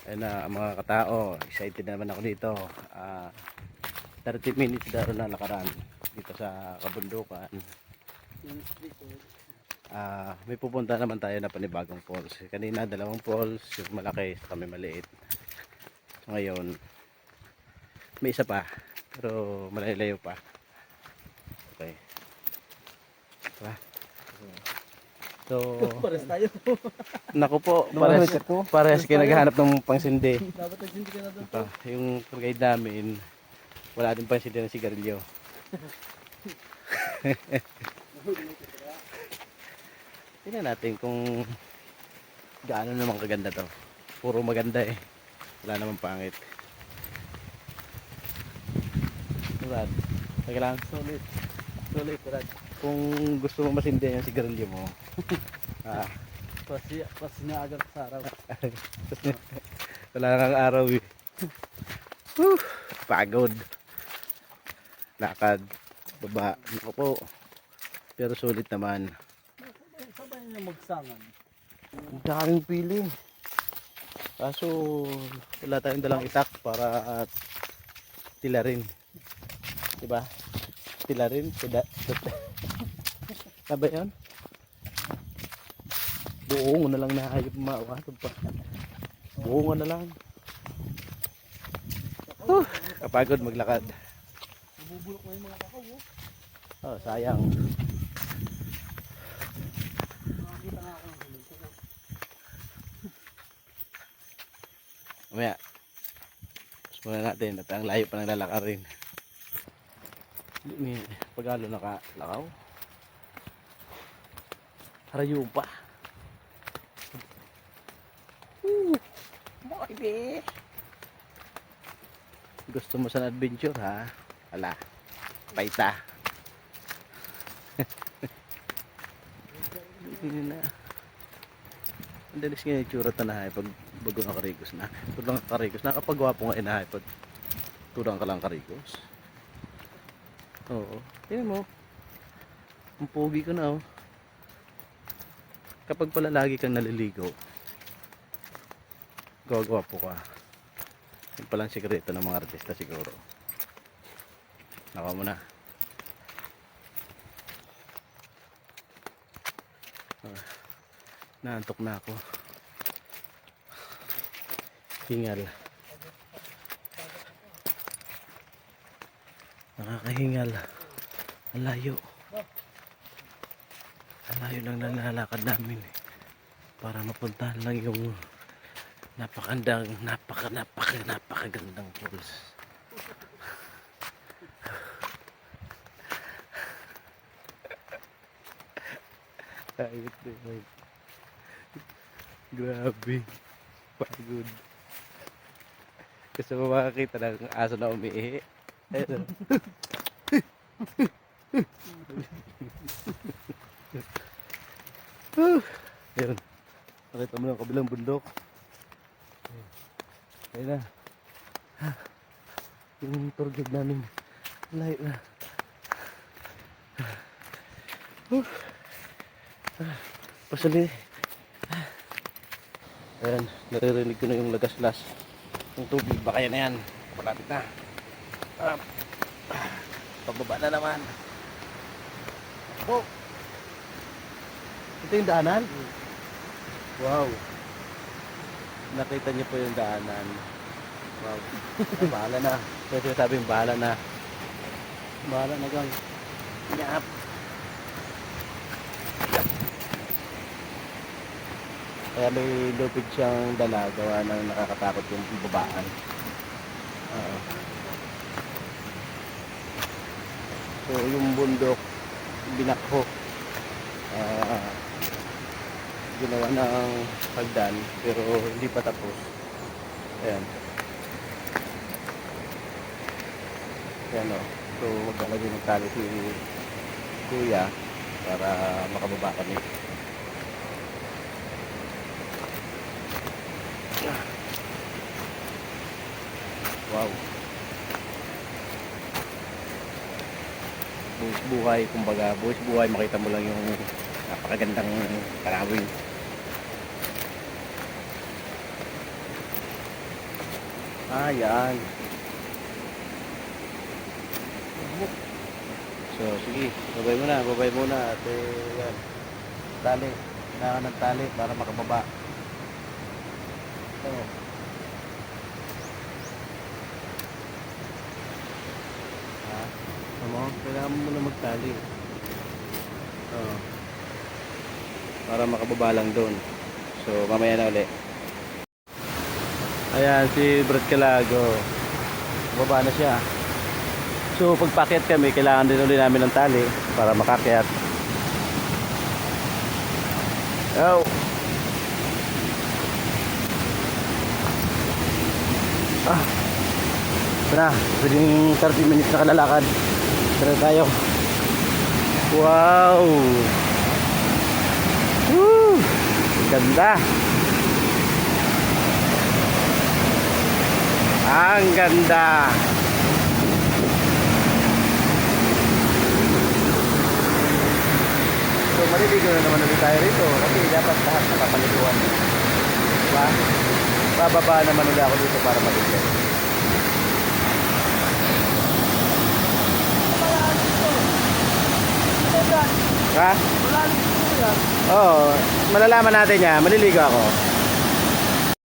Ayun na mga katao, excited naman ako dito. 30 minutes daw na nakaraan dito sa kabundukan. May pupunta naman tayo na panibagong falls. Kanina dalawang falls, yung malaki sa kami maliit. So, ngayon may isa pa pero malayo pa. Okay. Diba? So, Pares tayo. naku po, pares kayo naghahanap ng pangsindi. Dapat nagsindi ka na doon. Yung tour guide namin, wala din pangsindi ng sigarilyo. Tingnan natin kung gaano naman kaganda to. Puro maganda eh. Wala namang pangit. Brad, teka lang. Solid. Solid, Brad. Kung gusto mo masindi yung sigarilyo mo, Pas niya agad sa araw. wala kang araw eh. Pagod. Lakad. Baba. Ako po. Pero sulit naman. Sabay niya magsangan. Ang daming pili. Kaso wala tayong dalang itak para tilarin. Diba? Tilarin. Sabi yun? Buong na lang na hayop mawatod pa. Buong na lang. Kapagod maglakad. Nabubulok na yung mga kakao. Oh, sayang. Nakakita nga ako ng hulog. Mamaya. Tapos muna natin at ang layo pa ng lalakarin. May pagalo nakalakaw. Harayo pa. Boy, gusto mo sa adventure ha? Ala, paita. Hindi na. Ang dalis nga yung tsura tanahay pag bago na karigos na. Tudang karigos. Nakapagwapo nga inahay pag tudang ka lang karigos. Oo. Tingnan mo. Ang pogi ko na oh. Kapag pala lagi kang naliligo, gwapo ka. Yung palang sikreto ng mga artista siguro. Naka mo na. Naantok na ako. Hingal. Nakakahingal. Ang layo. Ang layo lang na nalalakad namin eh. Para mapuntahan lang yung napakagandang falls. Ayot din. Grabe. Pagod. Gusto mo makakita ng aso na umiihi? Ayun. Ayun. Nakita mo yung kabilang bundok. Ayun na. Yung tour guide namin. Layo na. Pasali. Ayan, naririnig ko na yung lagaslas ng tubig. Baka yan na yan. Malapit na. Pababa na naman. Oh. Ito yung daanan? Wow. Nakita niyo po yung daanan. Wow. Bahala na. Kasi sabi yung bahala na. Bahala na gang. Yap. Kaya may lupid siyang dala. Gawa ng nakakatakot yung babaan. So yung bundok binakho. Ginawa ng pagdan pero hindi pa tapos. Ayan. Ayan o. So maglalagay ng tali si kuya para makababa kami. Wow. Buwis buhay, kumbaga buwis buhay, makita mo lang yung napakagandang tanawin. Ah, yan. So, sige. Babay muna. At yan. Tali. Kailangan ng tali para makababa. Ito. Ha? Ano? Kailangan mo muna magtali. Oh. Para makababa lang doon. So, mamaya na ulit. Ayan, si Brad Calago. Baba na siya. So, pagpakyat kami, kailangan din ulit namin ng tali para makakyat. Oh. Ah. Ito na. Pwedeng 30 minutes na kalalakad. Tara tayo. Wow. Woo. Ganda. Ang ganda. So maliligo na naman ulit tayo rito kasi dapat lahat nakapaliguan. Diba? Bababa naman ulit ako dito para maligo. Ha? Oo, malalaman natin yan. Maliligo ako.